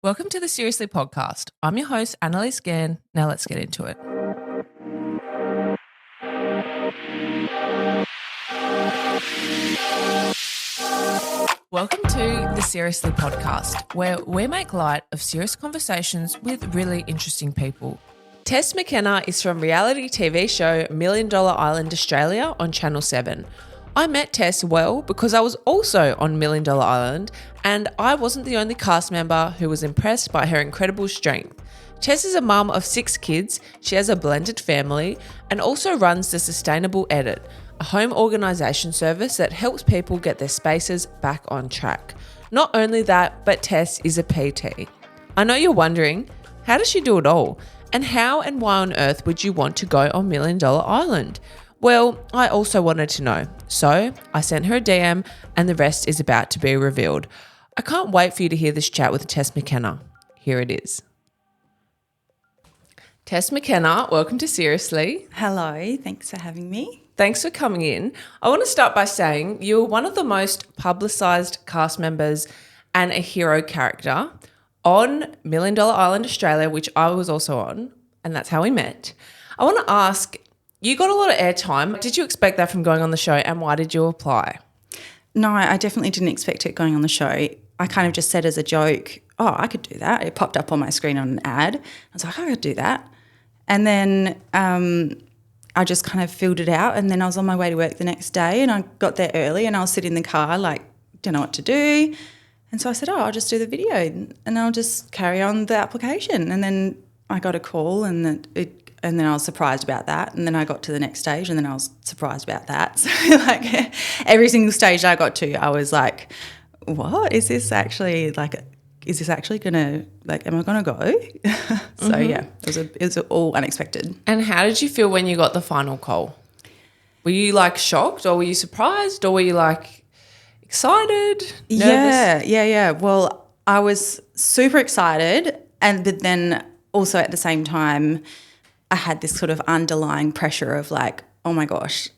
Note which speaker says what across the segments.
Speaker 1: Welcome to the Seriously podcast. I'm your host, Annaliese. Now let's get into it. Welcome to the Seriously podcast, where we make light of serious conversations with really interesting people. Tess Mckenna is from reality TV show $1 Million Island Australia on Channel 7. I met Tess well because I was also on $1 Million Island, and I wasn't the only cast member who was impressed by her incredible strength. Tess is a mum of 6 kids, she has a blended family, and also runs the Sustainable Edit, a home organisation service that helps people get their spaces back on track. Not only that, but Tess is a PT. I know you're wondering, how does she do it all? And how and why on earth would you want to go on $1 Million Island? Well, I also wanted to know, so I sent her a DM and the rest is about to be revealed. I can't wait for you to hear this chat with Tess Mckenna. Here it is. Tess Mckenna, welcome to Seriously.
Speaker 2: Hello, thanks for having me.
Speaker 1: Thanks for coming in. I want to start by saying you're one of the most publicised cast members and a hero character on $1 Million Island Australia, which I was also on, and that's how we met. I want to ask, you got a lot of airtime. Did you expect that from going on the show, and why did you apply?
Speaker 2: No, I definitely didn't expect it going on the show. I kind of just said as a joke, oh, I could do that. It popped up on my screen on an ad. I was like, I could do that. And then I just kind of filled it out, and then I was on my way to work the next day, and I got there early and I was sitting in the car like, don't know what to do. And so I said, I'll just do the video and I'll just carry on the application. And then I got a call and then I was surprised about that. And then I got to the next stage and then I was surprised about that. So like every single stage I got to, I was like, what? Is this actually going to, like, am I going to go? So yeah, it was all unexpected.
Speaker 1: And how did you feel when you got the final call? Were you like shocked, or were you surprised, or were you like excited, nervous?
Speaker 2: Yeah. Well, I was super excited, but then also at the same time I had this sort of underlying pressure of like, oh my gosh,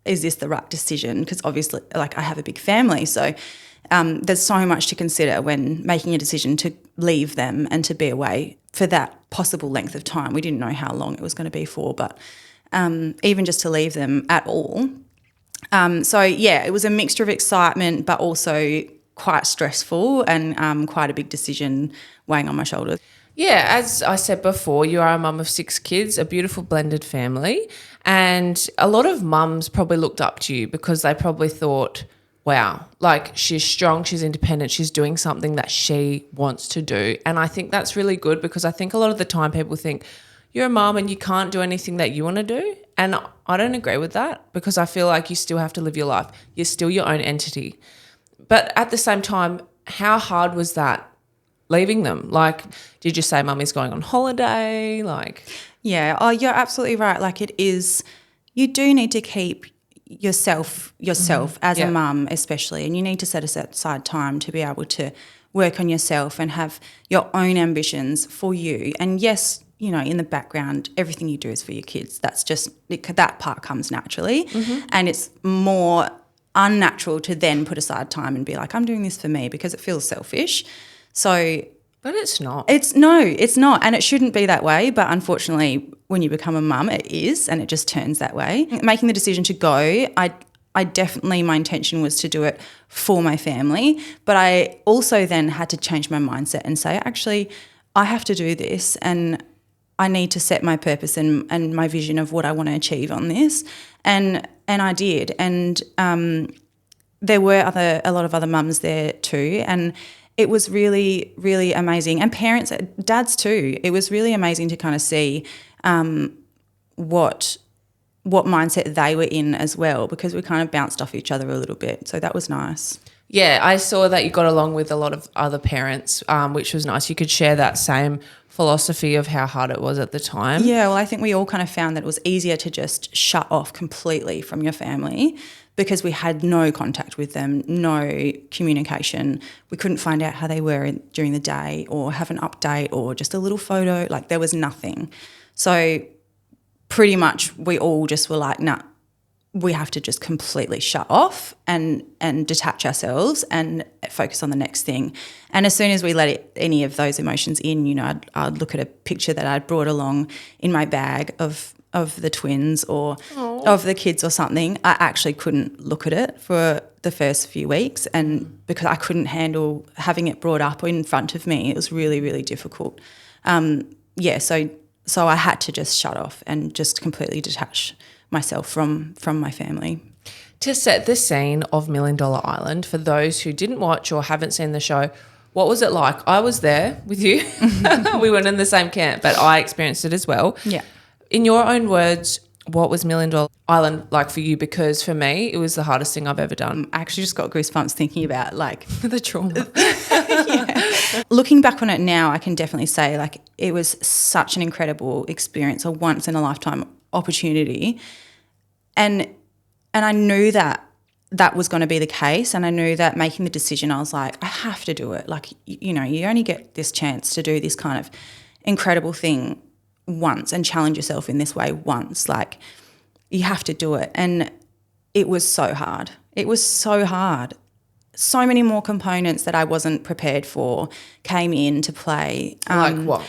Speaker 2: is this the right decision? Because obviously, like, I have a big family, so there's so much to consider when making a decision to leave them and to be away for that possible length of time. We didn't know how long it was going to be for, but even just to leave them at all. So yeah, it was a mixture of excitement but also quite stressful and quite a big decision weighing on my shoulders.
Speaker 1: Yeah, as I said before, you are a mum of 6 kids, a beautiful blended family, and a lot of mums probably looked up to you because they probably thought, wow, like, she's strong, she's independent, she's doing something that she wants to do. And I think that's really good, because I think a lot of the time people think you're a mum and you can't do anything that you want to do. And I don't agree with that, because I feel like you still have to live your life. You're still your own entity. But at the same time, how hard was that? Leaving them? Like, did you say mummy's going on holiday? Like,
Speaker 2: yeah, oh, you're absolutely right. Like, it is, you do need to keep yourself as a mum especially, and you need to set aside time to be able to work on yourself and have your own ambitions for you. And yes, you know, in the background, everything you do is for your kids. That's just, that part comes naturally, and it's more unnatural to then put aside time and be like, I'm doing this for me, because it feels selfish. So,
Speaker 1: but it's not.
Speaker 2: It's not, and it shouldn't be that way. But unfortunately, when you become a mum, it is, and it just turns that way. Making the decision to go, I definitely, my intention was to do it for my family, but I also then had to change my mindset and say, actually, I have to do this, and I need to set my purpose and my vision of what I want to achieve on this, and I did, and there were a lot of other mums there too, and it was really, really amazing. And parents, dads too. It was really amazing to kind of see what mindset they were in as well, because we kind of bounced off each other a little bit. So that was nice.
Speaker 1: Yeah, I saw that you got along with a lot of other parents, which was nice. You could share that same philosophy of how hard it was at the time.
Speaker 2: Yeah, well, I think we all kind of found that it was easier to just shut off completely from your family, because we had no contact with them, no communication. We couldn't find out how they were during the day, or have an update, or just a little photo. Like, there was nothing. So pretty much we all just were like, nah, we have to just completely shut off and detach ourselves and focus on the next thing. And as soon as we let any of those emotions in, you know, I'd look at a picture that I'd brought along in my bag of the twins or of the kids or something. I actually couldn't look at it for the first few weeks, and because I couldn't handle having it brought up in front of me. It was really, really difficult. So I had to just shut off and just completely detach myself from my family.
Speaker 1: To set the scene of $1 Million Island, for those who didn't watch or haven't seen the show, what was it like? I was there with you. We weren't in the same camp, but I experienced it as well.
Speaker 2: Yeah.
Speaker 1: In your own words, what was $1 Million Island like for you? Because for me, it was the hardest thing I've ever done.
Speaker 2: I actually just got goosebumps thinking about like
Speaker 1: The trauma.
Speaker 2: yeah. Looking back on it now, I can definitely say like it was such an incredible experience, a once in a lifetime opportunity. And I knew that was going to be the case, and I knew that making the decision, I was like, I have to do it. Like, you know, you only get this chance to do this kind of incredible thing once and challenge yourself in this way once. Like, you have to do it. And it was so hard. It was so hard. So many more components that I wasn't prepared for came into play.
Speaker 1: Like what?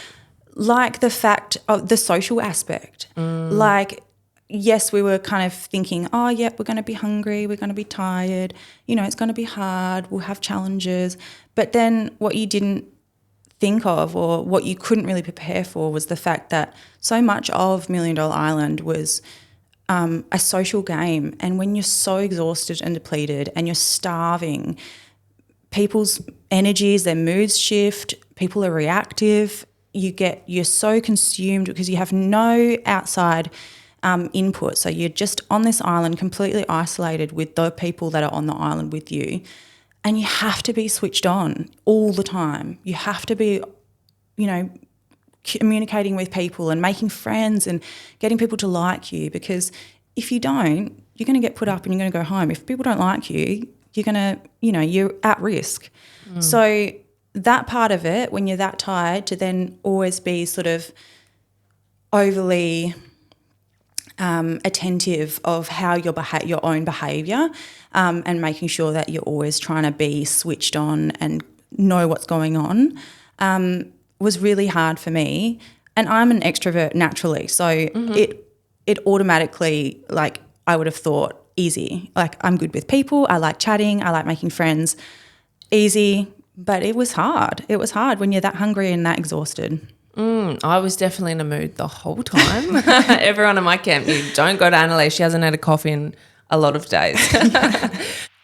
Speaker 2: Like the fact of the social aspect. Like, yes, we were kind of thinking, oh, yeah, we're going to be hungry, we're going to be tired, you know, it's going to be hard, we'll have challenges. But then what you didn't think of, or what you couldn't really prepare for, was the fact that so much of $1 Million Island was a social game. And when you're so exhausted and depleted and you're starving, people's energies, their moods shift, people are reactive, you're so consumed because you have no outside input. So you're just on this island completely isolated with the people that are on the island with you, and you have to be switched on all the time. You have to be, you know, communicating with people and making friends and getting people to like you, because if you don't, you're going to get put up and you're going to go home. If people don't like you, you're going to, you know, you're at risk. So that part of it, when you're that tired, to then always be sort of overly attentive of how your own behaviour, and making sure that you're always trying to be switched on and know what's going on, was really hard for me. And I'm an extrovert naturally, so it automatically, like, I would have thought easy. Like, I'm good with people, I like chatting, I like making friends, easy. But it was hard. It was hard when you're that hungry and that exhausted.
Speaker 1: I was definitely in a mood the whole time. Everyone in my camp knew, don't go to Annaliese. She hasn't had a coffee in a lot of days.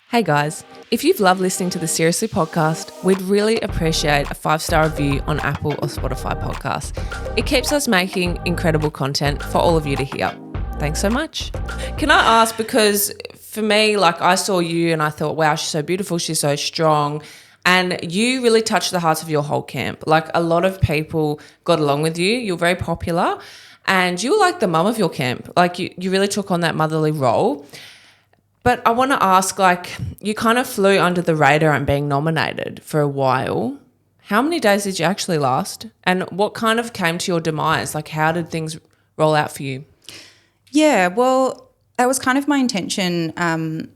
Speaker 1: Hey guys, if you've loved listening to the Seriously podcast, we'd really appreciate a 5-star review on Apple or Spotify podcasts. It keeps us making incredible content for all of you to hear. Thanks so much. Can I ask, because for me, like, I saw you and I thought, wow, she's so beautiful, she's so strong. And you really touched the hearts of your whole camp. Like, a lot of people got along with you. You're very popular and you were like the mum of your camp. Like, you really took on that motherly role. But I want to ask, like, you kind of flew under the radar and being nominated for a while. How many days did you actually last? And what kind of came to your demise? Like, how did things roll out for you?
Speaker 2: Yeah, well, that was kind of my intention,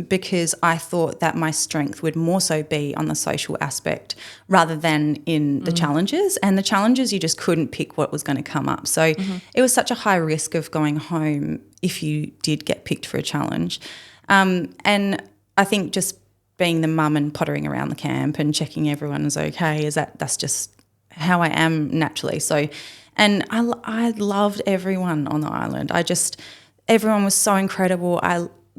Speaker 2: because I thought that my strength would more so be on the social aspect rather than in the challenges. And the challenges, you just couldn't pick what was going to come up. So it was such a high risk of going home if you did get picked for a challenge. And I think just being the mum and pottering around the camp and checking everyone is okay, that's just how I am naturally. So, and I loved everyone on the island. Everyone was so incredible.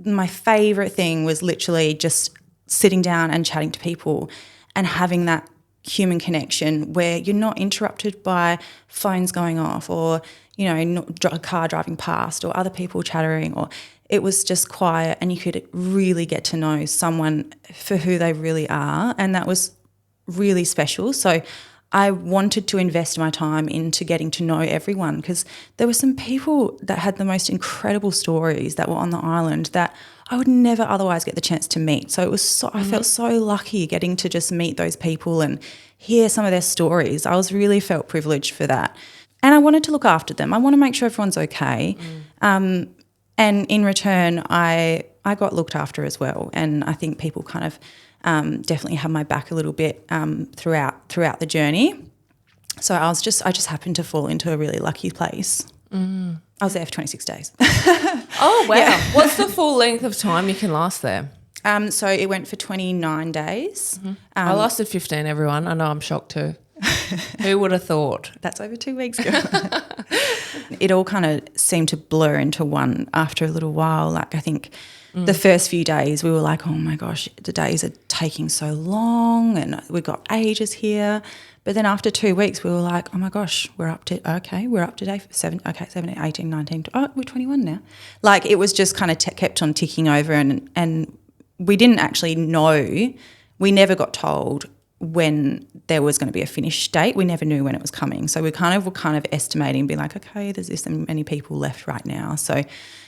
Speaker 2: My favourite thing was literally just sitting down and chatting to people and having that human connection where you're not interrupted by phones going off or, you know, a car driving past or other people chattering, or it was just quiet and you could really get to know someone for who they really are, and that was really special. So I wanted to invest my time into getting to know everyone, because there were some people that had the most incredible stories that were on the island that I would never otherwise get the chance to meet. So it was I felt so lucky getting to just meet those people and hear some of their stories. I really felt privileged for that. And I wanted to look after them. I want to make sure everyone's okay. And in return, I got looked after as well, and I think people kind of definitely had my back a little bit throughout the journey. So I just happened to fall into a really lucky place. I was there for 26 days.
Speaker 1: Oh, wow. Yeah. What's the full length of time you can last there?
Speaker 2: So it went for 29 days.
Speaker 1: Mm-hmm. I lasted 15, everyone. I know, I'm shocked too. Who would have thought?
Speaker 2: That's over 2 weeks ago. It all kind of seemed to blur into one after a little while. Like I think the first few days we were like, oh my gosh, the days are taking so long and we've got ages here. But then after 2 weeks we were like, oh my gosh, we're up to day 7, 18, 19, we're 21 now. Like it was just kind of kept on ticking over and we didn't actually know, we never got told when there was going to be a finish date. We never knew when it was coming. So we were kind of estimating, being like, okay, there's this many people left right now. So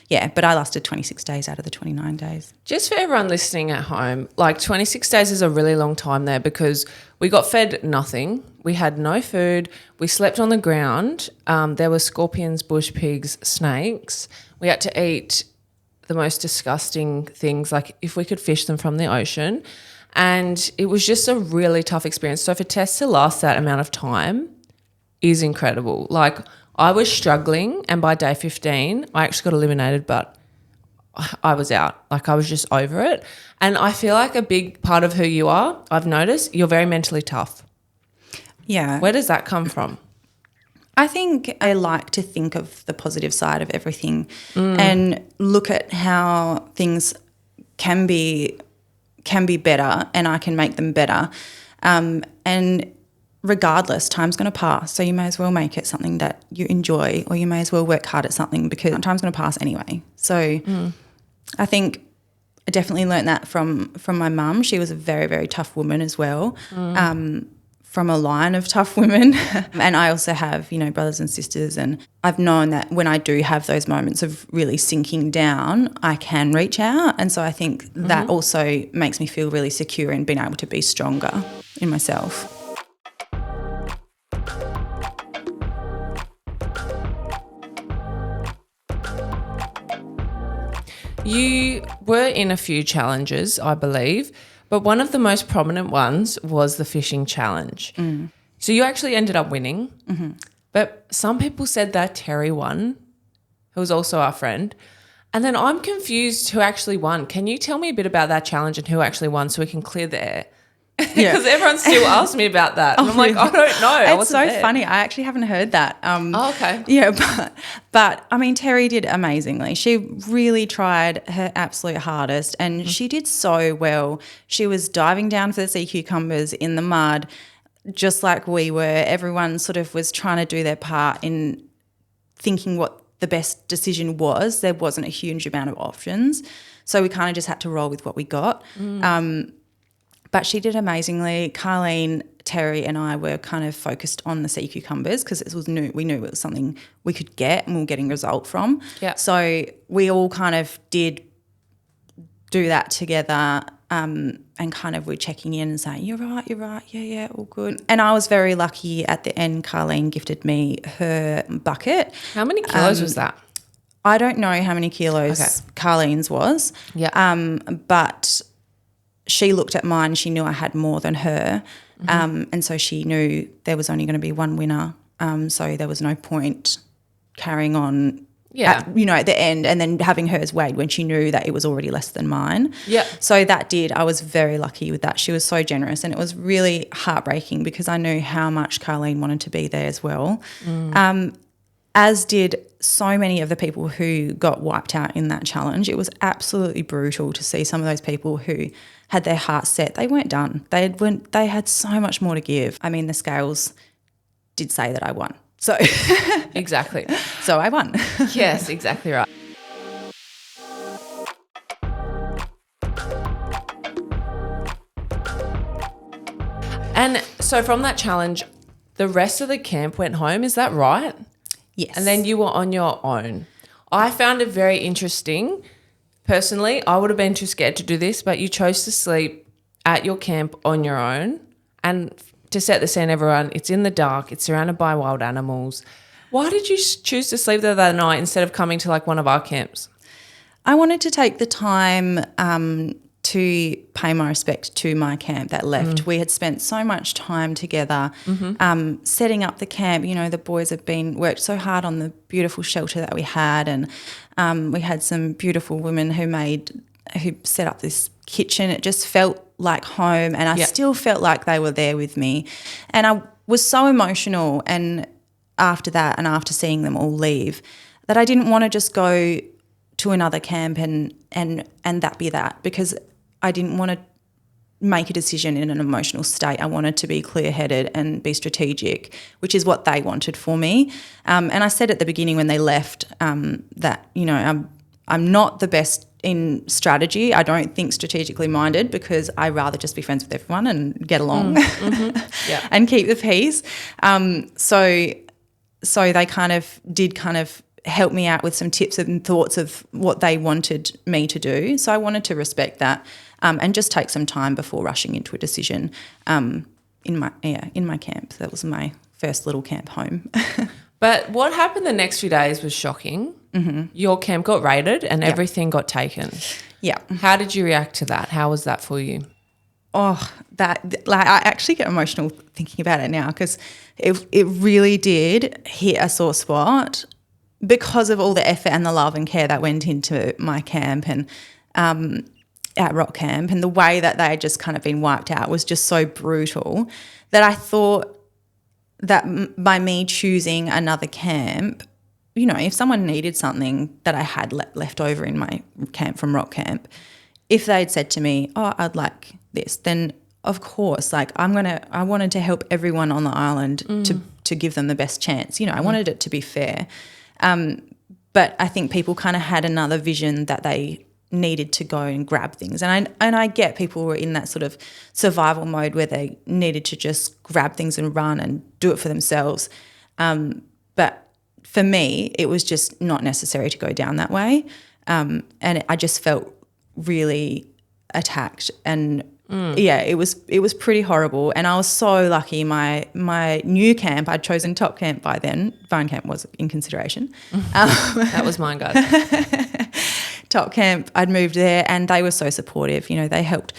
Speaker 2: yeah, but I lasted 26 days out of the 29 days.
Speaker 1: Just for everyone listening at home, like 26 days is a really long time there because we got fed nothing. We had no food. We slept on the ground. There were scorpions, bush pigs, snakes. We had to eat the most disgusting things, like if we could fish them from the ocean. And it was just a really tough experience. So for Tess to last that amount of time is incredible. Like I was struggling and by day 15 I actually got eliminated, but I was out. Like I was just over it. And I feel like a big part of who you are, I've noticed, you're very mentally tough.
Speaker 2: Yeah.
Speaker 1: Where does that come from?
Speaker 2: I think I like to think of the positive side of everything and look at how things can be better and I can make them better. And regardless, time's going to pass. So you may as well make it something that you enjoy, or you may as well work hard at something because time's going to pass anyway. So I think I definitely learned that from my mum. She was a very, very tough woman as well, from a line of tough women. And I also have, brothers and sisters, and I've known that when I do have those moments of really sinking down, I can reach out. And so I think that also makes me feel really secure in being able to be stronger in myself.
Speaker 1: You were in a few challenges, I believe, but one of the most prominent ones was the fishing challenge. So you actually ended up winning, but some people said that Terry won, who was also our friend. And then I'm confused who actually won. Can you tell me a bit about that challenge and who actually won so we can clear the air? Because everyone still asks me about that. And I'm like, I don't know.
Speaker 2: It's so funny. I actually haven't heard that.
Speaker 1: Okay.
Speaker 2: Yeah, but I mean, Terry did amazingly. She really tried her absolute hardest and she did so well. She was diving down for the sea cucumbers in the mud just like we were. Everyone sort of was trying to do their part in thinking what the best decision was. There wasn't a huge amount of options. So we kind of just had to roll with what we got. But she did amazingly. Carleen, Terry and I were kind of focused on the sea cucumbers because it was new. We knew it was something we could get and we were getting a result from.
Speaker 1: Yeah.
Speaker 2: So we all kind of did do that together and kind of we're checking in and saying, you're right, yeah, all good. And I was very lucky at the end. Carleen gifted me her bucket.
Speaker 1: How many kilos was that?
Speaker 2: I don't know how many kilos Carleen's was.
Speaker 1: Yeah.
Speaker 2: But she looked at mine, she knew I had more than her, and so she knew there was only going to be one winner, so there was no point carrying on at the end and then having hers weighed when she knew that it was already less than mine.
Speaker 1: Yeah.
Speaker 2: So I was very lucky with that. She was so generous and it was really heartbreaking because I knew how much Carleen wanted to be there as well. As did so many of the people who got wiped out in that challenge. It was absolutely brutal to see some of those people who had their hearts set. They weren't done. They had so much more to give. I mean, the scales did say that I won. So
Speaker 1: exactly.
Speaker 2: So I won.
Speaker 1: Yes, exactly right. And so from that challenge, the rest of the camp went home, is that right?
Speaker 2: Yes.
Speaker 1: And then you were on your own. I found it very interesting. Personally, I would have been too scared to do this, but you chose to sleep at your camp on your own. And to set the scene, everyone, it's in the dark, it's surrounded by wild animals. Why did you choose to sleep there that night instead of coming to like one of our camps?
Speaker 2: I wanted to take the time to pay my respect to my camp that left. We had spent so much time together setting up the camp. You know, the boys have worked so hard on the beautiful shelter that we had, and we had some beautiful women who set up this kitchen. It just felt like home, and I still felt like they were there with me. And I was so emotional, and after that, and after seeing them all leave, that I didn't want to just go to another camp and that be that, because I didn't want to make a decision in an emotional state. I wanted to be clear-headed and be strategic, which is what they wanted for me. And I said at the beginning when they left that, you know, I'm not the best in strategy. I don't think strategically minded, because I rather just be friends with everyone and get along and keep the peace. So they did help me out with some tips and thoughts of what they wanted me to do. So I wanted to respect that and just take some time before rushing into a decision in my camp. That was my first little camp home.
Speaker 1: But what happened the next few days was shocking. Mm-hmm. Your camp got raided and everything got taken.
Speaker 2: Yeah.
Speaker 1: How did you react to that? How was that for you?
Speaker 2: Oh, I actually get emotional thinking about it now, because it really did hit a sore spot because of all the effort and the love and care that went into my camp and at Rock Camp, and the way that they had just kind of been wiped out was just so brutal that I thought that by me choosing another camp, you know, if someone needed something that I had left over in my camp from Rock Camp, if they'd said to me, oh, I'd like this, then of course, like I wanted to help everyone on the island to give them the best chance. You know, I wanted it to be fair. But I think people kind of had another vision that they needed to go and grab things. And I get people were in that sort of survival mode where they needed to just grab things and run and do it for themselves. But for me, it was just not necessary to go down that way. And I just felt really attacked, and it was pretty horrible. And I was so lucky. My new camp, I'd chosen Top Camp by then. Vine Camp was in consideration.
Speaker 1: That was mine, guys.
Speaker 2: Top Camp, I'd moved there, and they were so supportive. You know, they helped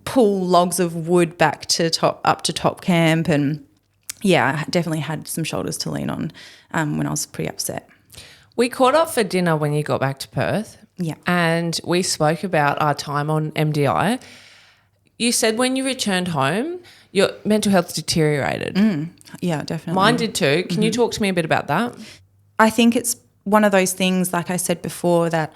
Speaker 2: pull logs of wood back up to Top Camp, and I definitely had some shoulders to lean on when I was pretty upset.
Speaker 1: We caught up for dinner when you got back to Perth.
Speaker 2: Yeah.
Speaker 1: And we spoke about our time on MDI. You said when you returned home, your mental health deteriorated.
Speaker 2: Yeah, definitely.
Speaker 1: Mine did too. Can you talk to me a bit about that?
Speaker 2: I think it's one of those things, like I said before, that,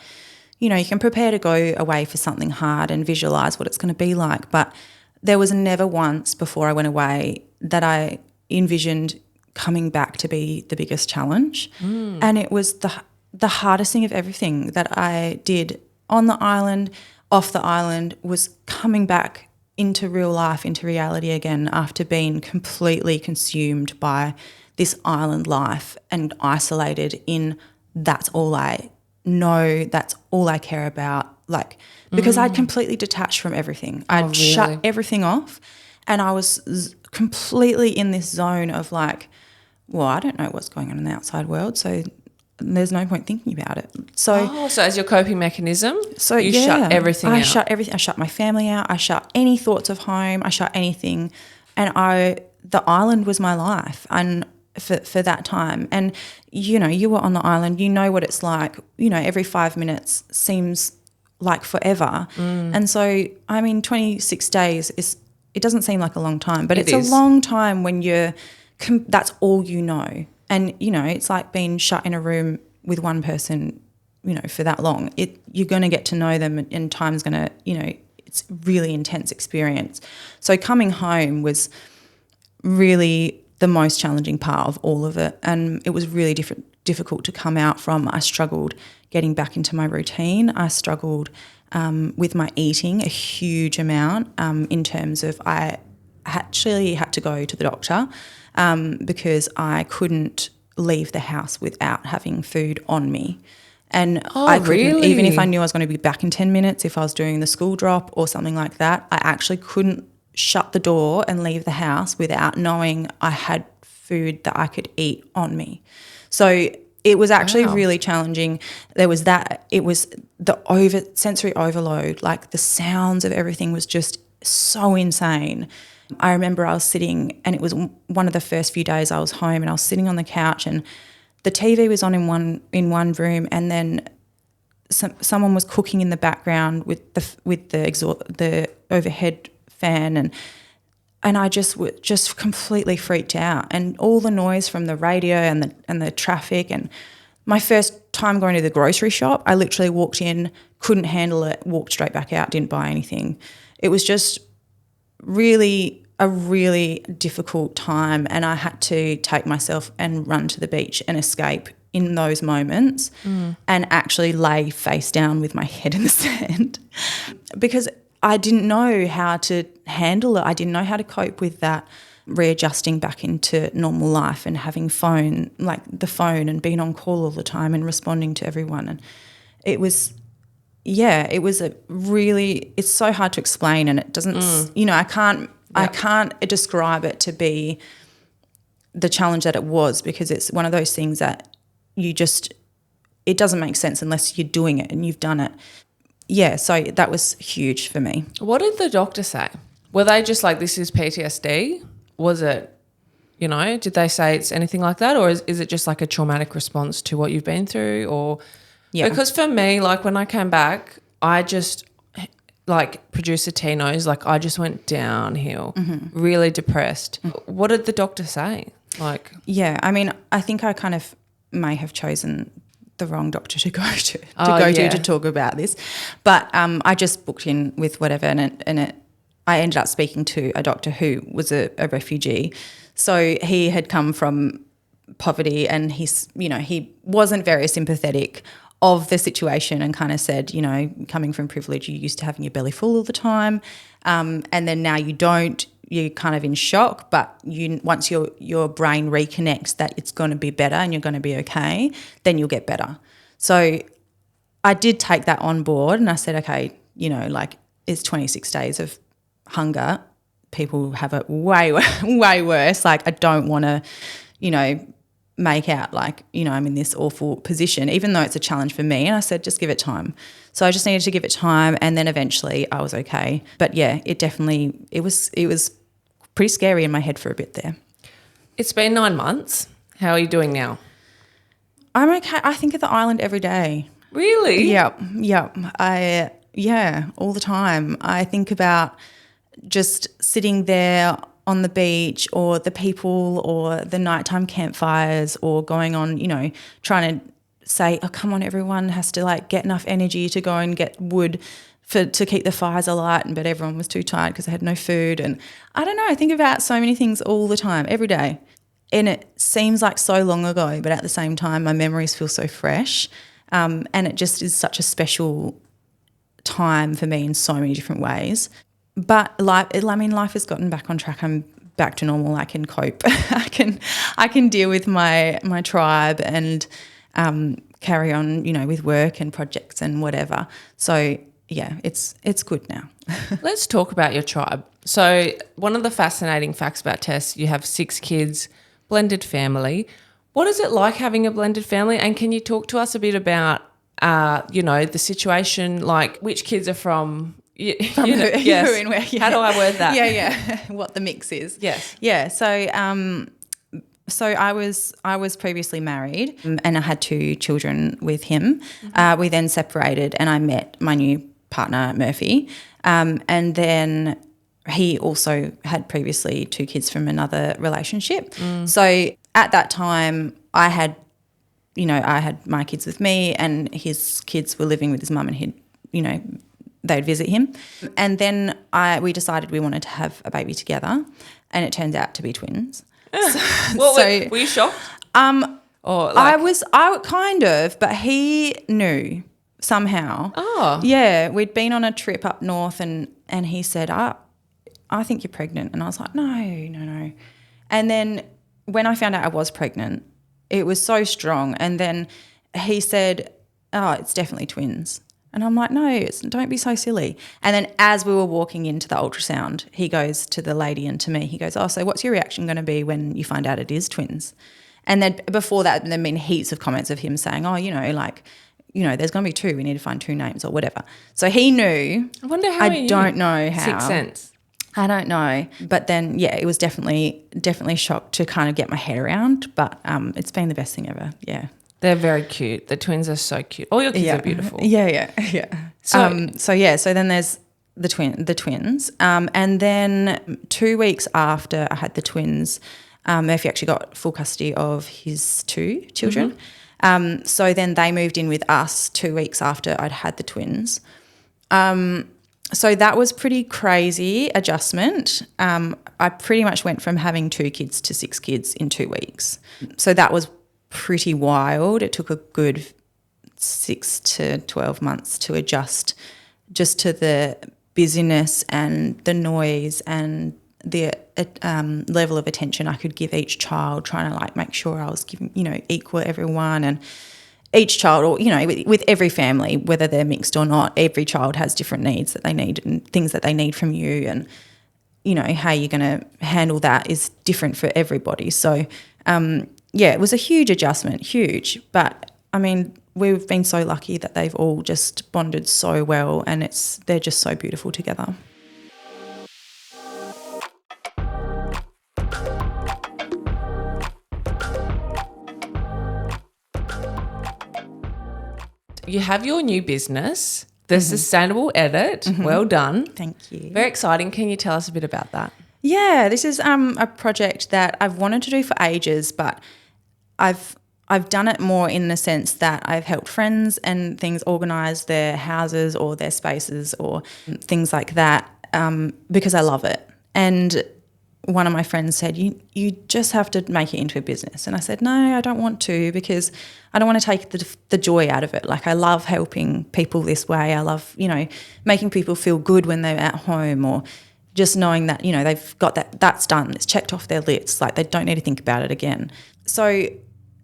Speaker 2: you know, you can prepare to go away for something hard and visualise what it's going to be like, but there was never once before I went away that I envisioned coming back to be the biggest challenge. And it was the hardest thing of everything that I did on the island, off the island, was coming back into real life, into reality again, after being completely consumed by this island life and isolated in that's all I know, that's all I care about, like, because I'd completely detached from everything. I'd shut everything off, and I was completely in this zone of like, well, I don't know what's going on in the outside world, so there's no point thinking about it. So
Speaker 1: as your coping mechanism, you
Speaker 2: shut
Speaker 1: shut everything out.
Speaker 2: I shut everything. I shut my family out. I shut any thoughts of home. I shut anything. And the island was my life, and for that time. And, you know, you were on the island, you know what it's like. You know, every 5 minutes seems like forever. And so, I mean, 26 days it doesn't seem like a long time, but it's a long time when that's all you know. And, you know, it's like being shut in a room with one person, you know, for that long. You're going to get to know them, and time's going to, you know, it's a really intense experience. So coming home was really the most challenging part of all of it, and it was really difficult to come out from. I struggled getting back into my routine. I struggled with my eating a huge amount in terms of I actually had to go to the doctor because I couldn't leave the house without having food on me. And I couldn't,
Speaker 1: really?
Speaker 2: Even if I knew I was going to be back in 10 minutes, if I was doing the school drop or something like that, I actually couldn't shut the door and leave the house without knowing I had food that I could eat on me. So It was actually really challenging. There was that. It was the sensory overload, like the sounds of everything was just so insane. I remember I was sitting, and it was one of the first few days I was home, and I was sitting on the couch, and the TV was on in one room, and then someone was cooking in the background with the overhead fan, and I just completely freaked out, and all the noise from the radio and the traffic. And my first time going to the grocery shop, I literally walked in, couldn't handle it, walked straight back out, didn't buy anything. It was just really a really difficult time, and I had to take myself and run to the beach and escape in those moments and actually lay face down with my head in the sand because I didn't know how to handle it. I didn't know how to cope with that, readjusting back into normal life and having the phone and being on call all the time and responding to everyone. And it was it's so hard to explain, and it doesn't, I can't describe it to be the challenge that it was, because it's one of those things that it doesn't make sense unless you're doing it and you've done it. Yeah, so that was huge for me.
Speaker 1: What did the doctor say? Were they just like, this is PTSD? Was it, did they say it's anything like that, or is it just like a traumatic response to what you've been through? Or because for me, like when I came back, I just like producer T knows, like I just went downhill, really depressed. What did the doctor say? Like,
Speaker 2: yeah, I mean, I think I kind of may have chosen the wrong doctor to go to talk about this, but I just booked in with whatever, and I ended up speaking to a doctor who was a refugee, so he had come from poverty, and he wasn't very sympathetic of the situation, and kind of said, coming from privilege, you're used to having your belly full all the time, and then now you don't. You're kind of in shock, but once your brain reconnects that it's going to be better and you're going to be okay, then you'll get better. So I did take that on board, and I said, okay, it's 26 days of hunger. People have it way, way worse. Like I don't want to, make out like, I'm in this awful position, even though it's a challenge for me. And I said, just give it time. So I just needed to give it time, and then eventually I was okay. But yeah, it was pretty scary in my head for a bit there.
Speaker 1: It's been 9 months. How are you doing now?
Speaker 2: I'm okay. I think of the island every day.
Speaker 1: Really?
Speaker 2: Yep. All the time. I think about just sitting there on the beach, or the people, or the nighttime campfires, or going on, trying to say, oh, come on, everyone has to like get enough energy to go and get wood to keep the fires alight, but everyone was too tired because they had no food. And I don't know, I think about so many things all the time, every day. And it seems like so long ago, but at the same time, my memories feel so fresh. And it just is such a special time for me in so many different ways. But life has gotten back on track. I'm back to normal. I can cope. I can deal with my tribe and carry on, with work and projects and whatever. So yeah, it's good now.
Speaker 1: Let's talk about your tribe. So one of the fascinating facts about Tess, you have 6 kids, blended family. What is it like having a blended family? And can you talk to us a bit about, the situation, like which kids are from? Yes.
Speaker 2: Who and where, yeah.
Speaker 1: How do I word that?
Speaker 2: Yeah. What the mix is.
Speaker 1: Yes.
Speaker 2: Yeah. So I was previously married, and I had 2 children with him. We then separated, and I met my new partner, Murphy. And then he also had previously 2 kids from another relationship. So at that time I had my kids with me, and his kids were living with his mum, and they'd visit him. And then we decided we wanted to have a baby together, and it turned out to be twins.
Speaker 1: Were you shocked?
Speaker 2: I kind of, but he knew somehow.
Speaker 1: Oh.
Speaker 2: Yeah, we'd been on a trip up north, and he said, I think you're pregnant. And I was like, no. And then when I found out I was pregnant, it was so strong. And then he said, oh, it's definitely twins. And I'm like, no, don't be so silly. And then as we were walking into the ultrasound, he goes to the lady and to me, he goes, oh, so what's your reaction going to be when you find out it is twins? And then before that, there'd been heaps of comments of him saying, oh, there's going to be 2. We need to find 2 names or whatever. So he knew.
Speaker 1: I wonder how he knew.
Speaker 2: Don't know how.
Speaker 1: Sixth sense.
Speaker 2: I don't know. But then, yeah, it was definitely shocked to kind of get my head around. But it's been the best thing ever, yeah.
Speaker 1: They're very cute. The twins are so cute. All your kids are beautiful.
Speaker 2: Yeah. So then there's the twins. And then 2 weeks after I had the twins, Murphy actually got full custody of his 2 children. Mm-hmm. So then they moved in with us 2 weeks after I'd had the twins. So that was pretty crazy adjustment. I pretty much went from having 2 kids to 6 kids in 2 weeks. So that was pretty wild. It took a good 6 to 12 months to adjust just to the busyness and the noise and the level of attention I could give each child, trying to like make sure I was giving, equal everyone. And each child, or, with every family, whether they're mixed or not, every child has different needs that they need and things that they need from you. And, how you're going to handle that is different for everybody. So, it was a huge adjustment, huge. But, I mean, we've been so lucky that they've all just bonded so well, and they're just so beautiful together.
Speaker 1: You have your new business, the Sustainable Edit. Mm-hmm. Well done.
Speaker 2: Thank you.
Speaker 1: Very exciting. Can you tell us a bit about that?
Speaker 2: Yeah, this is a project that I've wanted to do for ages, but I've done it more in the sense that I've helped friends and things organise their houses or their spaces or things like that because I love it. And one of my friends said, you just have to make it into a business. And I said, no, I don't want to, because I don't want to take the joy out of it. Like, I love helping people this way. I love, making people feel good when they're at home, or just knowing that, they've got that's done. It's checked off their list. Like, they don't need to think about it again. So,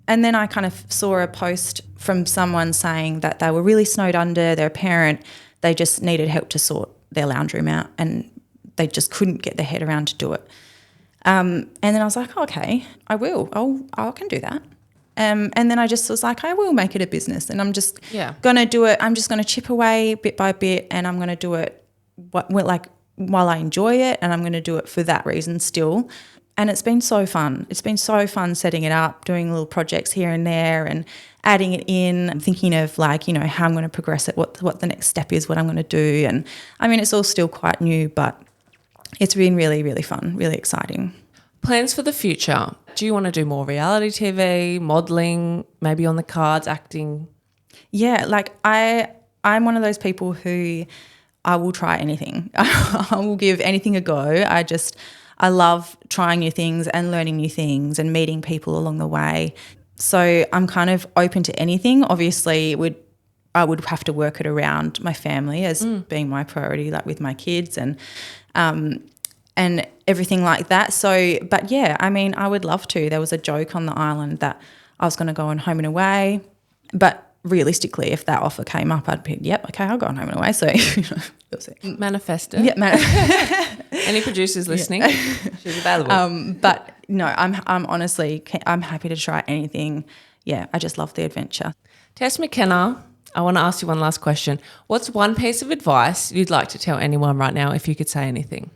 Speaker 2: and then I kind of saw a post from someone saying that they were really snowed under. They're a parent. They just needed help to sort their lounge room out, and they just couldn't get their head around to do it. And then I was like, okay, I will. I can do that. And then I just was like, I will make it a business, and I'm just going to do it. I'm just going to chip away bit by bit, and I'm going to do it while I enjoy it, and I'm going to do it for that reason still. And it's been so fun. It's been so fun setting it up, doing little projects here and there and adding it in. I'm thinking of how I'm going to progress it, what the next step is, what I'm going to do. And I mean, it's all still quite new, but it's been really, really fun, really exciting.
Speaker 1: Plans for the future. Do you want to do more reality TV, modelling, maybe on the cards, acting?
Speaker 2: Yeah, I'm one of those people who I will try anything. I will give anything a go. I love trying new things and learning new things and meeting people along the way. So I'm kind of open to anything. Obviously, I would have to work it around my family as being my priority, like with my kids and everything like that. So, but yeah, I mean, I would love to. There was a joke on the island that I was going to go on Home and Away, but realistically, if that offer came up, I'd be, yep, okay, I'll go on Home and Away. So, you'll see.
Speaker 1: Manifest it.
Speaker 2: Yeah,
Speaker 1: Any producers listening? She's available.
Speaker 2: But no, I'm honestly, I'm happy to try anything. Yeah, I just love the adventure.
Speaker 1: Tess Mckenna, I want to ask you one last question. What's one piece of advice you'd like to tell anyone right now, if you could say anything?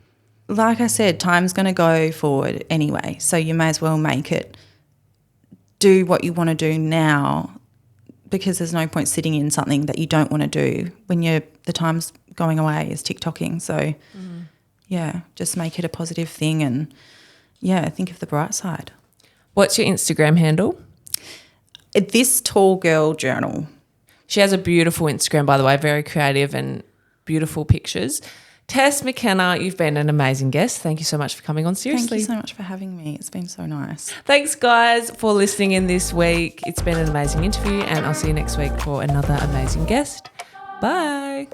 Speaker 2: Like I said, time's going to go forward anyway, so you may as well make it. Do what you want to do now, because there's no point sitting in something that you don't want to do when the time's going away is TikToking. So, yeah, just make it a positive thing and, yeah, think of the bright side.
Speaker 1: What's your Instagram handle?
Speaker 2: This Tall Girl Journal.
Speaker 1: She has a beautiful Instagram, by the way, very creative and beautiful pictures. Tess Mckenna, you've been an amazing guest. Thank you so much for coming on Seriously.
Speaker 2: Thank you so much for having me. It's been so nice.
Speaker 1: Thanks, guys, for listening in this week. It's been an amazing interview, and I'll see you next week for another amazing guest. Bye.